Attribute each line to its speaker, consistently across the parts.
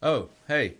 Speaker 1: Oh, hey,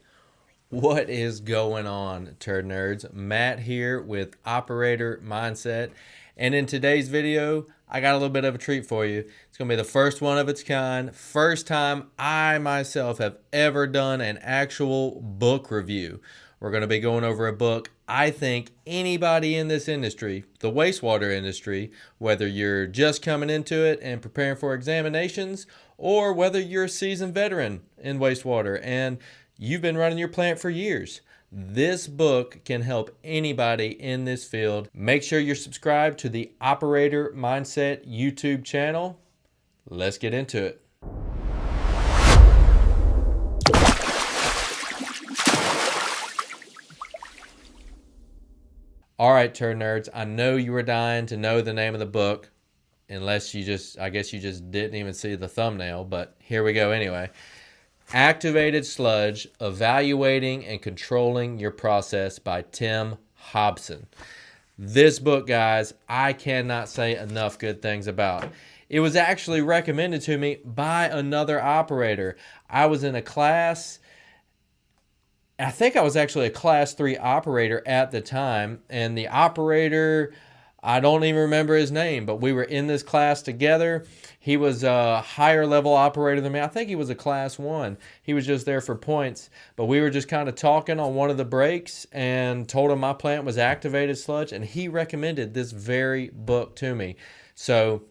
Speaker 1: what is going on, Turd Nerds? Matt here with Operator Mindset. And in today's video, I got a little bit of a treat for you. It's going to be the first one of its kind. First time I myself have ever done an actual book review. We're going to be going over a book I think anybody in this industry, the wastewater industry, whether you're just coming into it and preparing for examinations, or whether you're a seasoned veteran in wastewater and you've been running your plant for years, this book can help anybody in this field. Make sure you're subscribed to the Operator Mindset YouTube channel. Let's get into it. All right, Turd Nerds, I know you were dying to know the name of the book, unless I guess you just didn't even see the thumbnail, but here we go anyway. Activated Sludge, Evaluating and Controlling Your Process by Tim Hobson. This book, guys, I cannot say enough good things about. It was actually recommended to me by another operator. I was in a class, I think I was actually a class 3 operator at the time, and the operator, I don't even remember his name, but we were in this class together. He was a higher level operator than me. I think he was a class 1. He was just there for points, but we were just kind of talking on one of the breaks and told him my plant was Activated Sludge, and he recommended this very book to me. So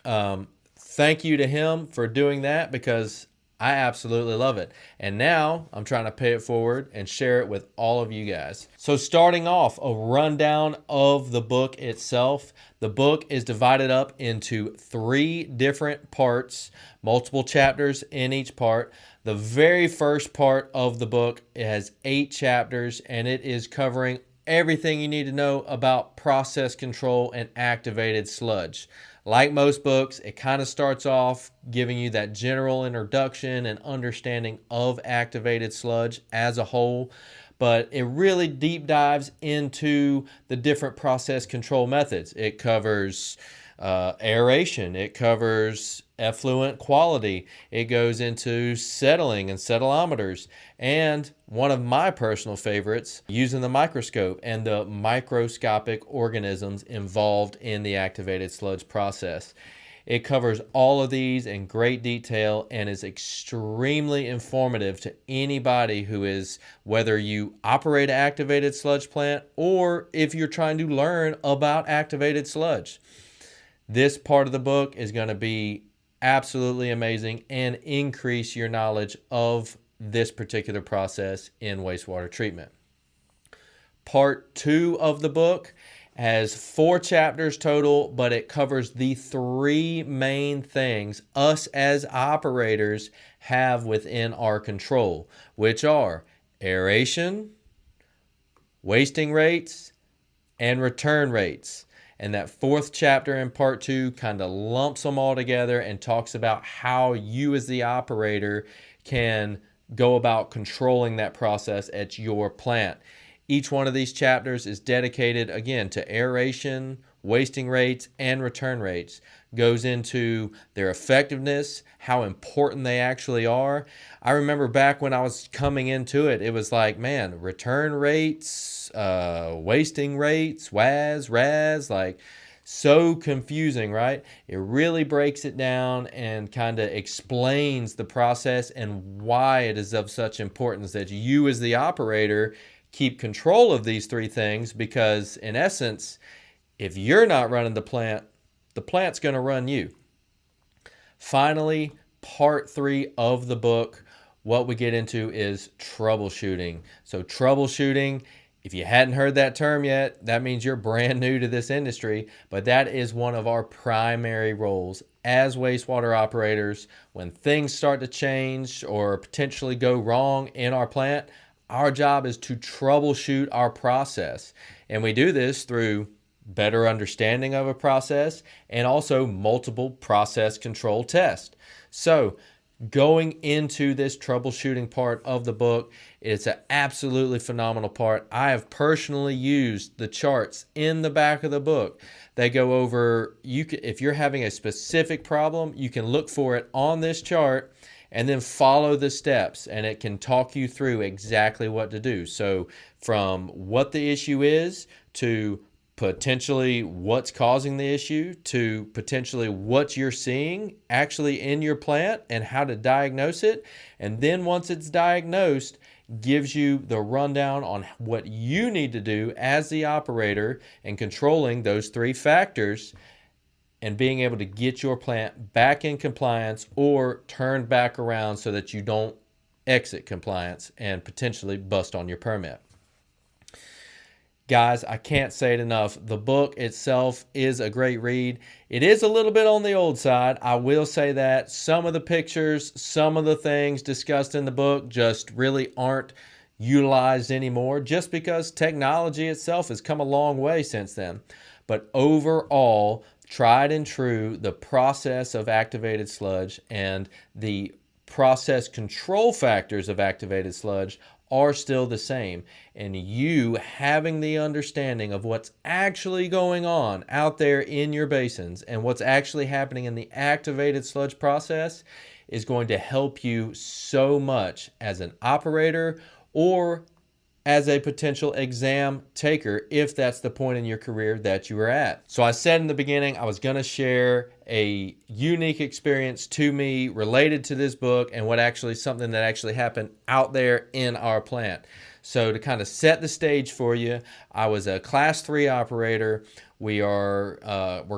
Speaker 1: thank you to him for doing that, because I absolutely love it. And now I'm trying to pay it forward and share it with all of you guys. So starting off, a rundown of the book itself. The book is divided up into 3 different parts, multiple chapters in each part. The very first part of the book has 8 chapters, and it is covering everything you need to know about process control and activated sludge. Like most books, it kind of starts off giving you that general introduction and understanding of activated sludge as a whole, but it really deep dives into the different process control methods. It covers aeration, it covers effluent quality, it goes into settling and settleometers, and one of my personal favorites, using the microscope and the microscopic organisms involved in the activated sludge process. It covers all of these in great detail and is extremely informative to anybody who is, whether you operate an activated sludge plant or if you're trying to learn about activated sludge. This part of the book is going to be absolutely amazing and increase your knowledge of this particular process in wastewater treatment. Part 2 of the book has 4 chapters total, but it covers the 3 main things us as operators have within our control, which are aeration, wasting rates, and return rates. And that 4th chapter in part 2 kind of lumps them all together and talks about how you as the operator can go about controlling that process at your plant. Each one of these chapters is dedicated, again, to aeration, wasting rates, and return rates. Goes into their effectiveness, how important they actually are. I remember back when I was coming into it, it was like, man, return rates, wasting rates, WAS, RAS, like so confusing, right? It really breaks it down and kind of explains the process and why it is of such importance that you as the operator keep control of these 3 things, because in essence, if you're not running the plant's going to run you. Finally, part 3 of the book, what we get into is troubleshooting. So troubleshooting, if you hadn't heard that term yet, that means you're brand new to this industry, but that is one of our primary roles as wastewater operators. When things start to change or potentially go wrong in our plant, our job is to troubleshoot our process. And we do this through better understanding of a process and also multiple process control tests. So going into this troubleshooting part of the book, it's an absolutely phenomenal part. I have personally used the charts in the back of the book. They go over, if you're having a specific problem, you can look for it on this chart and then follow the steps, and it can talk you through exactly what to do. So from what the issue is to potentially what's causing the issue to potentially what you're seeing actually in your plant and how to diagnose it. And then once it's diagnosed, gives you the rundown on what you need to do as the operator and controlling those three factors and being able to get your plant back in compliance or turned back around so that you don't exit compliance and potentially bust on your permit. Guys, I can't say it enough. The book itself is a great read. It is a little bit on the old side. I will say that. Some of the pictures, some of the things discussed in the book just really aren't utilized anymore just because technology itself has come a long way since then. But overall, tried and true, the process of activated sludge and the process control factors of activated sludge are still the same. And you having the understanding of what's actually going on out there in your basins and what's actually happening in the activated sludge process is going to help you so much as an operator or as a potential exam taker, if that's the point in your career that you are at. So I said in the beginning, I was gonna share a unique experience to me related to this book and something that actually happened out there in our plant. So to kind of set the stage for you, I was a class 3 operator. We're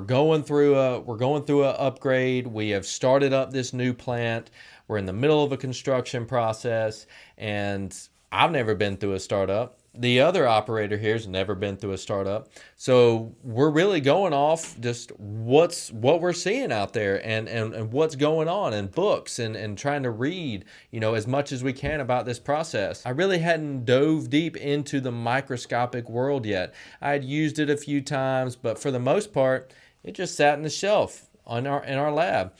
Speaker 1: going through a upgrade. We have started up this new plant. We're in the middle of a construction process, and I've never been through a startup. The other operator here has never been through a startup. So we're really going off just what we're seeing out there and what's going on in books and trying to read, as much as we can about this process. I really hadn't dove deep into the microscopic world yet. I had used it a few times, but for the most part, it just sat in the shelf in our lab,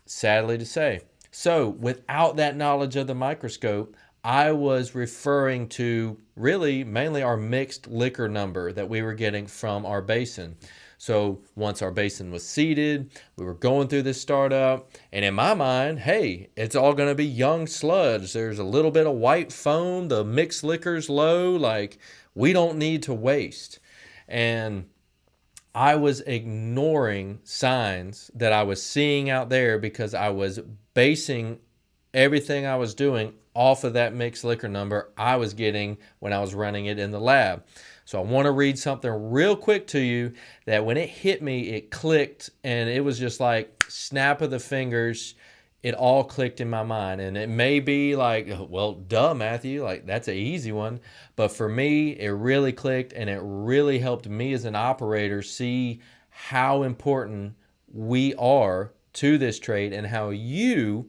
Speaker 1: sadly to say. So without that knowledge of the microscope, I was referring to really mainly our mixed liquor number that we were getting from our basin. So once our basin was seeded, we were going through this startup, and in my mind, hey, it's all going to be young sludge. There's a little bit of white foam, the mixed liquor's low, like we don't need to waste. And I was ignoring signs that I was seeing out there because I was basing everything I was doing off of that mixed liquor number I was getting when I was running it in the lab. So I want to read something real quick to you that when it hit me, it clicked, and it was just like snap of the fingers. It all clicked in my mind. And it may be like, well, duh, Matthew, like that's an easy one. But for me, it really clicked, and it really helped me as an operator see how important we are to this trade and how you,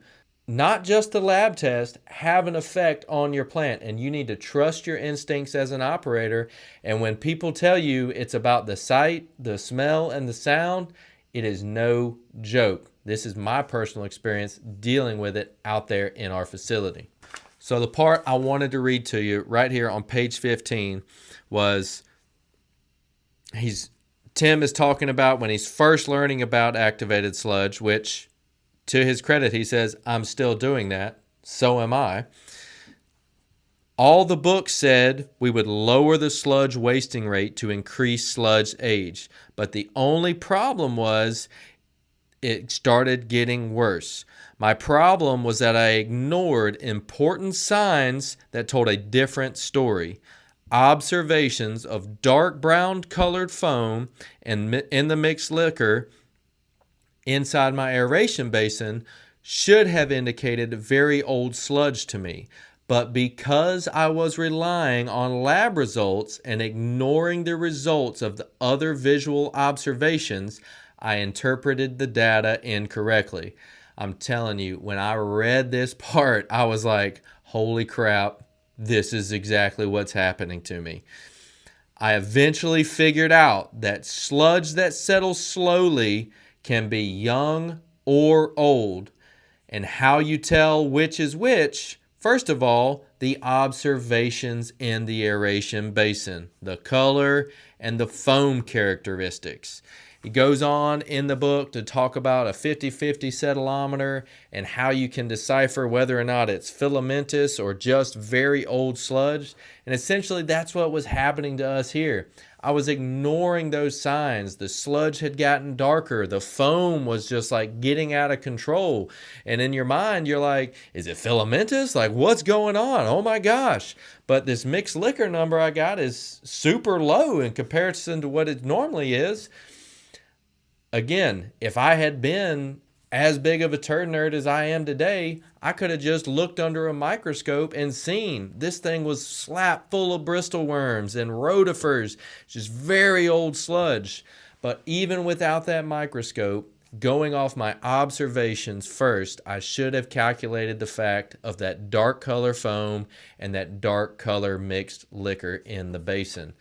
Speaker 1: not just the lab test, have an effect on your plant. And you need to trust your instincts as an operator. And when people tell you it's about the sight, the smell, and the sound, it is no joke. This is my personal experience dealing with it out there in our facility. So the part I wanted to read to you right here on page 15 was Tim is talking about when he's first learning about activated sludge, which, to his credit, he says, I'm still doing that. So am I. All the books said we would lower the sludge wasting rate to increase sludge age. But the only problem was it started getting worse. My problem was that I ignored important signs that told a different story. Observations of dark brown colored foam and in the mixed liquor inside my aeration basin should have indicated very old sludge to me. But because I was relying on lab results and ignoring the results of the other visual observations, I interpreted the data incorrectly. I'm telling you, when I read this part, I was like, holy crap, this is exactly what's happening to me. I eventually figured out that sludge that settles slowly can be young or old. And how you tell which is which, first of all, the observations in the aeration basin, the color and the foam characteristics. He goes on in the book to talk about a 50-50 settleometer and how you can decipher whether or not it's filamentous or just very old sludge. And essentially that's what was happening to us here. I was ignoring those signs. The sludge had gotten darker. The foam was just like getting out of control. And in your mind, you're like, is it filamentous? Like, what's going on? Oh my gosh. But this mixed liquor number I got is super low in comparison to what it normally is. Again, if I had been as big of a turd nerd as I am today, I could have just looked under a microscope and seen this thing was slap full of bristle worms and rotifers, just very old sludge. But even without that microscope, going off my observations first, I should have calculated the fact of that dark color foam and that dark color mixed liquor in the basin.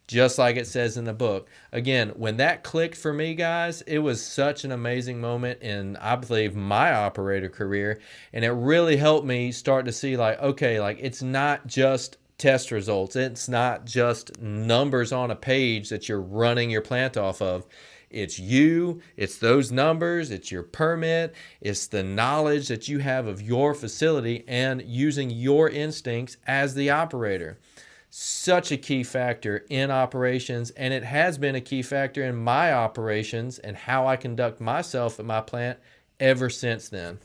Speaker 1: Just like it says in the book. Again, when that clicked for me, guys, it was such an amazing moment in, I believe, my operator career. And it really helped me start to see like, okay, like it's not just test results. It's not just numbers on a page that you're running your plant off of. It's you, it's those numbers, it's your permit, it's the knowledge that you have of your facility and using your instincts as the operator. Such a key factor in operations, and it has been a key factor in my operations and how I conduct myself at my plant ever since then.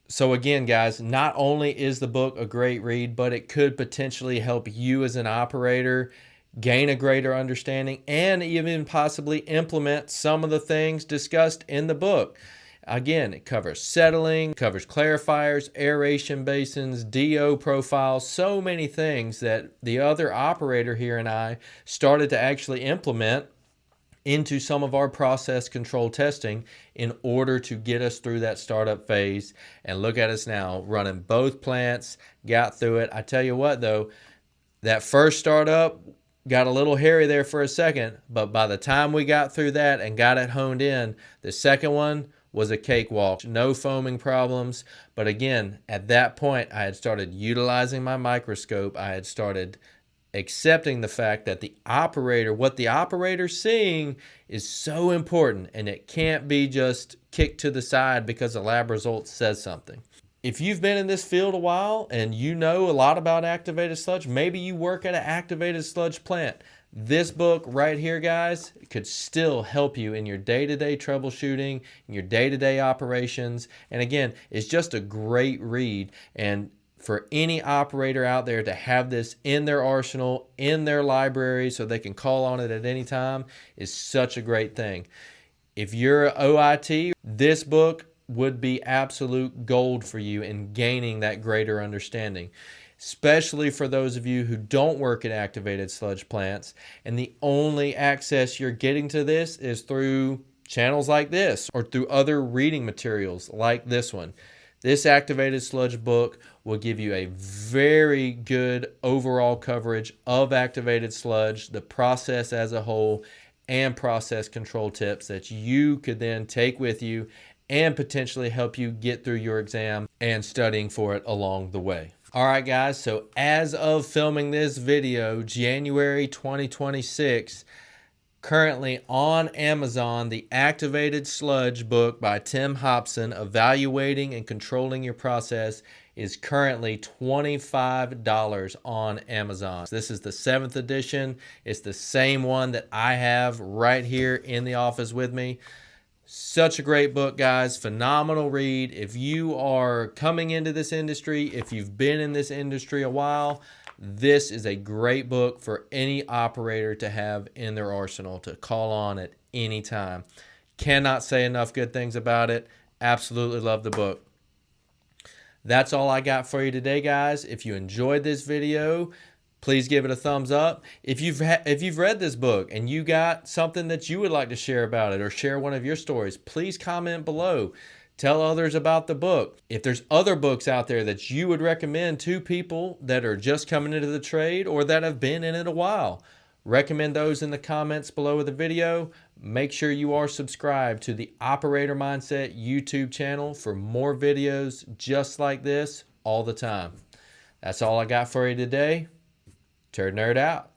Speaker 1: So again, guys, not only is the book a great read, but it could potentially help you as an operator gain a greater understanding and even possibly implement some of the things discussed in the book. Again, it covers settling, covers clarifiers, aeration basins, DO profiles, so many things that the other operator here and I started to actually implement into some of our process control testing in order to get us through that startup phase. And look at us now running both plants, got through it. I tell you what though, that first startup got a little hairy there for a second, but by the time we got through that and got it honed in, the second one was a cakewalk. No foaming problems. But again, at that point, I had started utilizing my microscope. I had started accepting the fact that the operator, what the operator's seeing is so important and it can't be just kicked to the side because a lab result says something. If you've been in this field a while and you know a lot about activated sludge, maybe you work at an activated sludge plant. This book right here, guys, could still help you in your day-to-day troubleshooting, in your day-to-day operations. And again, it's just a great read. And for any operator out there to have this in their arsenal, in their library, so they can call on it at any time is such a great thing. If you're an OIT, this book would be absolute gold for you in gaining that greater understanding, especially for those of you who don't work in activated sludge plants and the only access you're getting to this is through channels like this or through other reading materials like this one. This activated sludge book will give you a very good overall coverage of activated sludge, the process as a whole, and process control tips that you could then take with you and potentially help you get through your exam and studying for it along the way. All right, guys, so as of filming this video, January 2026, currently on Amazon, the Activated Sludge book by Tim Hobson, Evaluating and Controlling Your Process, is currently $25 on Amazon. This is the 7th edition. It's the same one that I have right here in the office with me. Such a great book, guys. Phenomenal read. If you are coming into this industry, if you've been in this industry a while, this is a great book for any operator to have in their arsenal to call on at any time. Cannot say enough good things about it. Absolutely love the book. That's all I got for you today, guys. If you enjoyed this video, please give it a thumbs up. If you've read this book and you got something that you would like to share about it or share one of your stories, please comment below. Tell others about the book. If there's other books out there that you would recommend to people that are just coming into the trade or that have been in it a while, recommend those in the comments below the video. Make sure you are subscribed to the Operator Mindset YouTube channel for more videos just like this all the time. That's all I got for you today. Turd Nerd out.